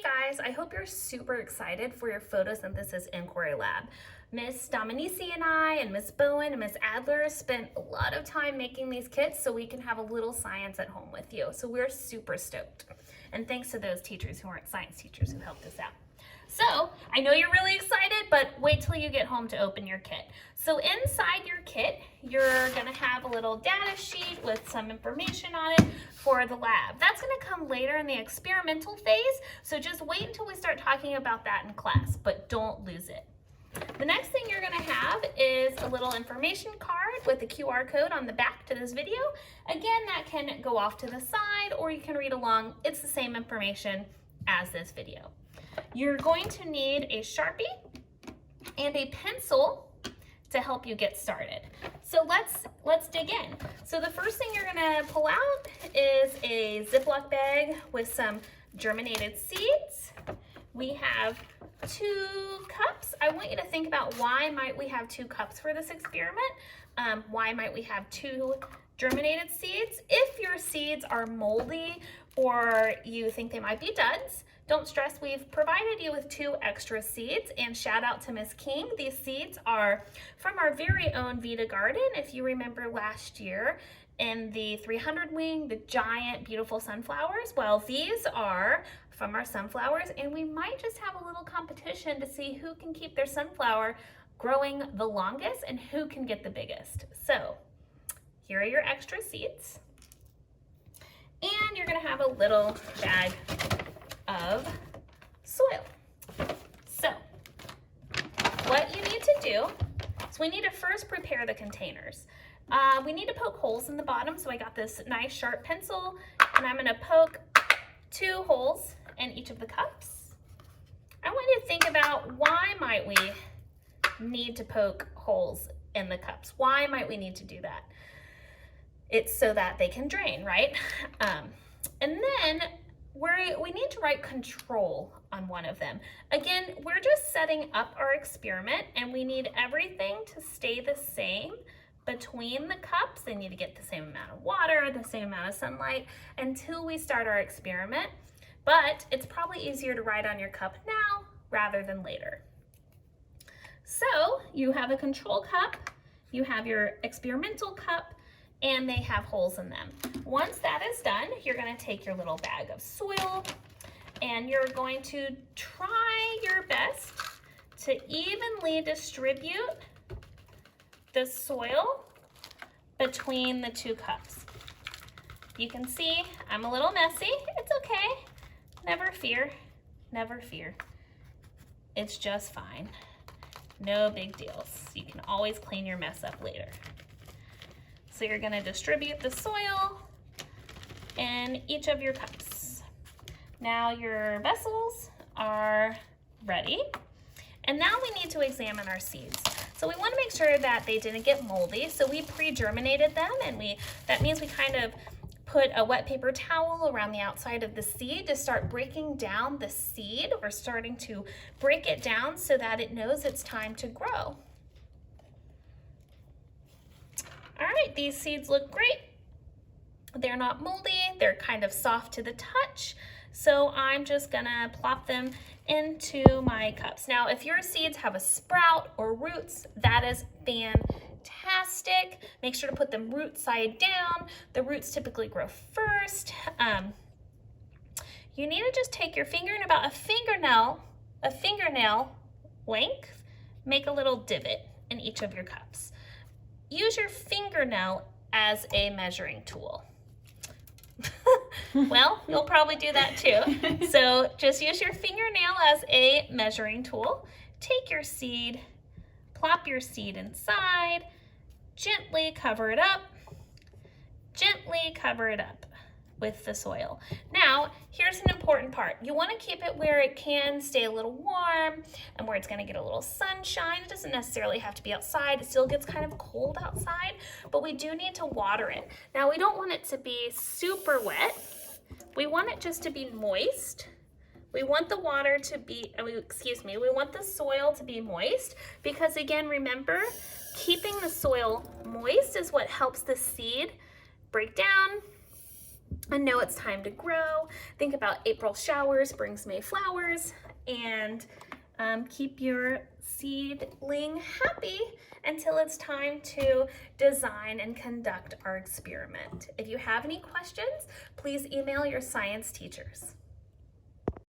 guys, I hope you're super excited for your photosynthesis inquiry lab. Miss Dominici and I and Miss Bowen and Miss Adler spent a lot of time making these kits so we can have a little science at home with you. So we're super stoked. And thanks to those teachers who aren't science teachers who helped us out. So I know you're really excited, but wait till you get home to open your kit. So inside your kit, you're gonna have a little data sheet with some information on it for the lab. That's gonna come later in the experimental phase, so just wait until we start talking about that in class, but don't lose it. The next thing you're gonna have is a little information card with a QR code on the back to this video. Again, that can go off to the side or you can read along. It's the same information as this video. You're going to need a Sharpie and a pencil to help you get started. So let's dig in. So the first thing you're gonna pull out is a Ziploc bag with some germinated seeds. We have 2 cups. I want you to think about why might we have 2 cups for this experiment? Why might we have 2 germinated seeds? If your seeds are moldy or you think they might be duds, don't stress, we've provided you with 2 extra seeds, and shout out to Miss King. These seeds are from our very own Vita Garden. If you remember last year in the 300 wing, the giant beautiful sunflowers, well, these are from our sunflowers, and we might just have a little competition to see who can keep their sunflower growing the longest and who can get the biggest. So here are your extra seeds, and you're gonna have a little bag of soil. So what you need to do is we need to first prepare the containers. We need to poke holes in the bottom, so I got this nice sharp pencil and I'm going to poke 2 holes in each of the cups. I want you to think about why might we need to poke holes in the cups? Why might we need to do that? It's so that they can drain, right? And then we need to write control on one of them. Again, we're just setting up our experiment and we need everything to stay the same between the cups. They need to get the same amount of water, the same amount of sunlight until we start our experiment. But it's probably easier to write on your cup now rather than later. So you have a control cup, you have your experimental cup, and they have holes in them. Once that is done, you're gonna take your little bag of soil and you're going to try your best to evenly distribute the soil between the 2 cups. You can see I'm a little messy. It's okay. Never fear. Never fear. It's just fine. No big deals. You can always clean your mess up later. So you're gonna distribute the soil in each of your cups. Now your vessels are ready. And now we need to examine our seeds. So we wanna make sure that they didn't get moldy. So we pre-germinated them, and that means we kind of put a wet paper towel around the outside of the seed to start breaking down the seed. We're starting to break it down so that it knows it's time to grow. All right, these seeds look great. They're not moldy, they're kind of soft to the touch. So I'm just gonna plop them into my cups. Now, if your seeds have a sprout or roots, that is fantastic. Make sure to put them root side down. The roots typically grow first. You need to just take your finger and about a fingernail length, make a little divot in each of your cups. Use your fingernail as a measuring tool. Well, you'll probably do that too. So just use your fingernail as a measuring tool. Take your seed, plop your seed inside, gently cover it up with the soil. Now, here's an important part. You want to keep it where it can stay a little warm and where it's going to get a little sunshine. It doesn't necessarily have to be outside. It still gets kind of cold outside, but we do need to water it. Now, we don't want it to be super wet. We want it just to be moist. We want the water to be, we want the soil to be moist because, again, remember, keeping the soil moist is what helps the seed break down and know it's time to grow. Think about April showers brings May flowers, and keep your seedling happy until it's time to design and conduct our experiment. If you have any questions, please email your science teachers.